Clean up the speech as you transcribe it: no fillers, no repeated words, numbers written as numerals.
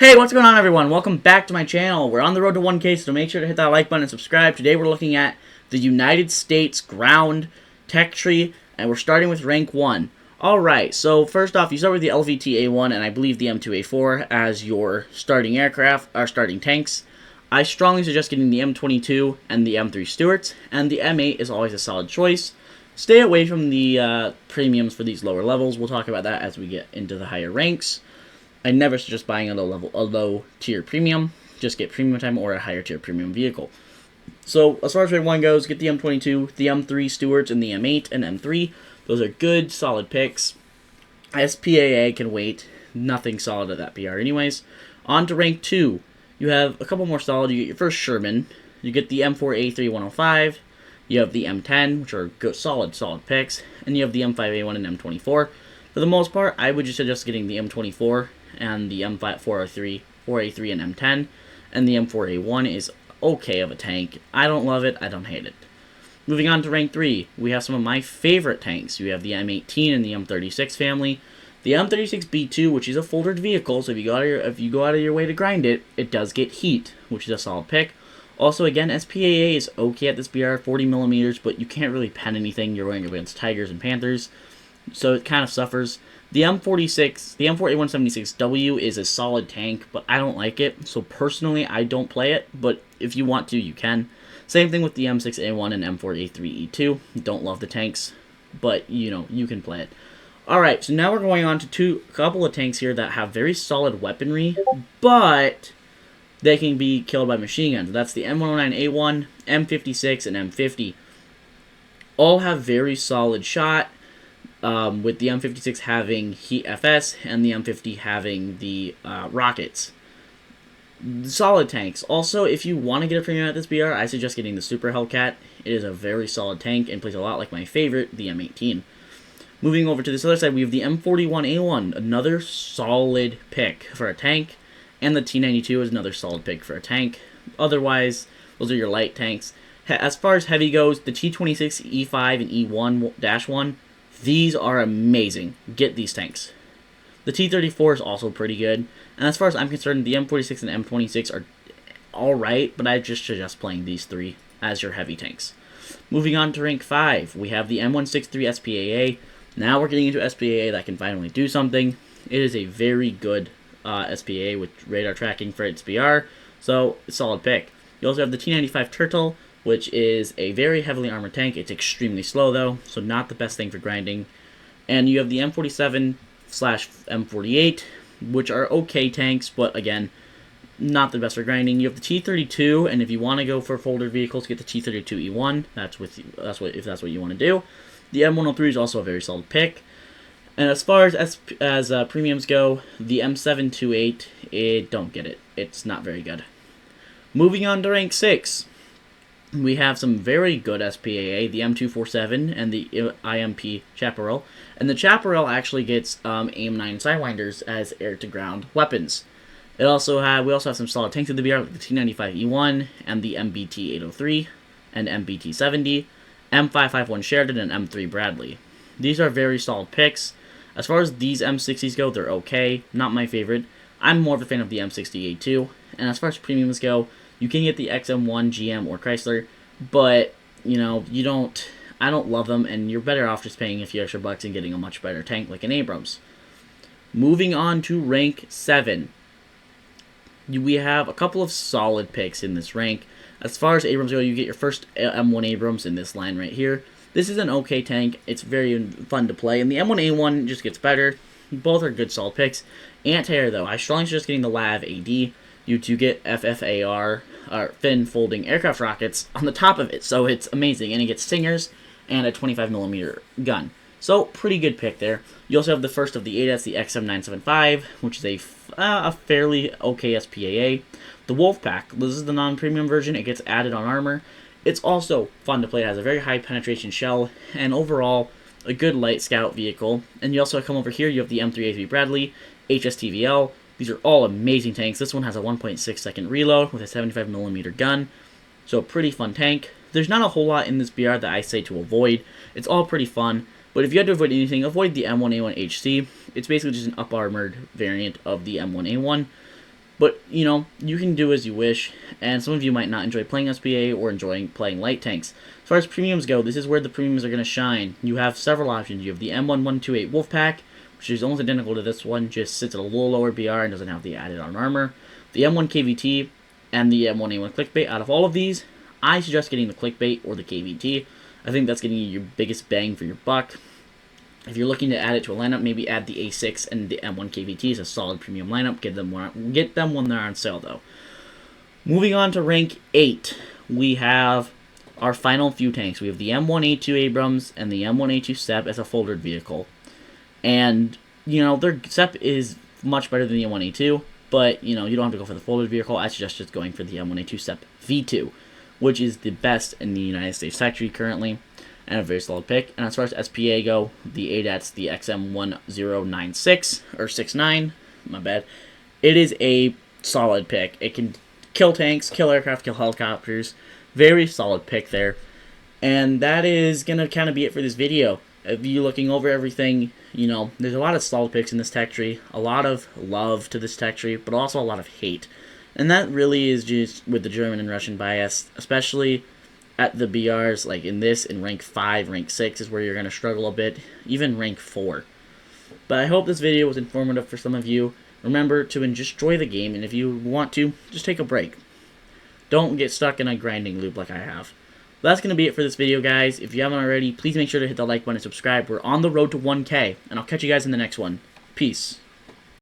Hey, what's going on, everyone? Welcome back to my channel. We're on the road to 1K, so make sure to hit that like button and subscribe. Today we're looking at the United States ground tech tree, and we're starting with rank 1. Alright, so first off, you start with the LVT-A1 and I believe the M2A4 as your starting aircraft, or starting tanks. I strongly suggest getting the M22 and the M3 Stuarts, and the M8 is always a solid choice. Stay away from the premiums for these lower levels. We'll talk about that as we get into the higher ranks. I never suggest buying a low tier premium. Just get premium time or a higher tier premium vehicle. So as far as rank 1 goes, get the M22, the M3 Stuarts, and the M8 and M3. Those are good, solid picks. SPAA can wait. Nothing solid at that PR anyways. On to rank 2. You have a couple more solid. You get your first Sherman. You get the M4A3-105. You have the M10, which are good, solid picks. And you have the M5A1 and M24. For the most part, I would just suggest getting the M24 and the M4A3 and M10, and the M4A1 is okay of a tank. I don't love it, I don't hate it. Moving on to rank 3, we have some of my favorite tanks. You have the M18 and the M36 family. The M36B2, which is a folded vehicle, so if you go out of your way to grind it, it does get heat, which is a solid pick. Also, again, SPAA is okay at this BR, 40mm, but you can't really pen anything. You're going against Tigers and Panthers, so it kind of suffers. The M46, the M4A176W is a solid tank, but I don't like it. So personally, I don't play it, but if you want to, you can. Same thing with the M6A1 and M4A3E2. Don't love the tanks, but you know, you can play it. Alright, so now we're going on to a couple of tanks here that have very solid weaponry, but they can be killed by machine guns. That's the M109A1, M56, and M50. All have very solid shot. With the M56 having Heat FS and the M50 having the rockets. Solid tanks. Also, if you want to get a premium at this BR, I suggest getting the Super Hellcat. It is a very solid tank and plays a lot like my favorite, the M18. Moving over to this other side, we have the M41A1, another solid pick for a tank, and the T92 is another solid pick for a tank. Otherwise, those are your light tanks. As far as heavy goes, the T26, E5, and E1-1, these are amazing. Get these tanks. The T34 is also pretty good. And as far as I'm concerned, the M46 and M26 are alright, but I just suggest playing these three as your heavy tanks. Moving on to rank 5, we have the M163 SPAA. Now we're getting into SPAA that can finally do something. It is a very good SPAA with radar tracking for its BR, so it's a solid pick. You also have the T95 Turtle, which is a very heavily armored tank. It's extremely slow, though, so not the best thing for grinding. And you have the M47/M48, which are okay tanks, but again, not the best for grinding. You have the T32, and if you want to go for folded vehicles, get the T32E1. If that's what you want to do. The M103 is also a very solid pick. And as far as premiums go, the M728, don't get it. It's not very good. Moving on to rank 6. We have some very good SPAA, the M247 and the IMP Chaparral. And the Chaparral actually gets AIM-9 Sidewinders as air-to-ground weapons. We also have some solid tanks in the BR, like the T95E1 and the MBT-803 and MBT-70, M551 Sheridan, and M3 Bradley. These are very solid picks. As far as these M60s go, they're okay. Not my favorite. I'm more of a fan of the M60A2. And as far as premiums go, you can get the XM1, GM, or Chrysler, but, you know, I don't love them, and you're better off just paying a few extra bucks and getting a much better tank like an Abrams. Moving on to rank 7. We have a couple of solid picks in this rank. As far as Abrams go, you get your first M1 Abrams in this line right here. This is an okay tank. It's very fun to play, and the M1A1 just gets better. Both are good solid picks. Anti-air, though, I strongly suggest getting the LAV AD. You do get FFAR, or fin folding aircraft rockets, on the top of it, so it's amazing. And it gets Stingers and a 25mm gun. So, pretty good pick there. You also have the first of the ADAS, the XM975, which is a fairly okay SPAA. The Wolfpack, this is the non-premium version. It gets added on armor. It's also fun to play. It has a very high penetration shell, and overall, a good light scout vehicle. And you also come over here, you have the M3A3 Bradley, HSTVL. These are all amazing tanks. This one has a 1.6 second reload with a 75mm gun. So pretty fun tank. There's not a whole lot in this BR that I say to avoid. It's all pretty fun. But if you had to avoid anything, avoid the M1A1 HC. It's basically just an up-armored variant of the M1A1. But, you know, you can do as you wish, and some of you might not enjoy playing SPA or enjoying playing light tanks. As far as premiums go, this is where the premiums are going to shine. You have several options. You have the M1128 Wolfpack, which is almost identical to this one, just sits at a little lower BR and doesn't have the added on armor. The M1 KVT and the M1A1 Clickbait. Out of all of these, I suggest getting the Clickbait or the KVT. I think that's getting you your biggest bang for your buck. If you're looking to add it to a lineup, maybe add the A6 and the M1 KVT as a solid premium lineup. Get them when they're on sale, though. Moving on to rank 8, we have our final few tanks. We have the M1A2 Abrams and the M1A2 SEP as a folded vehicle. And, you know, their SEP is much better than the M1A2, but, you know, you don't have to go for the folded vehicle. I suggest just going for the M1A2 SEP V2, which is the best in the United States factory currently, and a very solid pick. And as far as SPA go, the ADAT's the XM1096, or 69, my bad. It is a solid pick. It can kill tanks, kill aircraft, kill helicopters. Very solid pick there. And that is going to kind of be it for this video. If you're looking over everything, you know, there's a lot of solid picks in this tech tree, a lot of love to this tech tree, but also a lot of hate. And that really is just with the German and Russian bias, especially at the BRs, like in this, in rank 5, rank 6 is where you're going to struggle a bit, even rank 4. But I hope this video was informative for some of you. Remember to just enjoy the game, and if you want to, just take a break. Don't get stuck in a grinding loop like I have. That's going to be it for this video, guys. If you haven't already, please make sure to hit the like button and subscribe. We're on the road to 1K, and I'll catch you guys in the next one. Peace.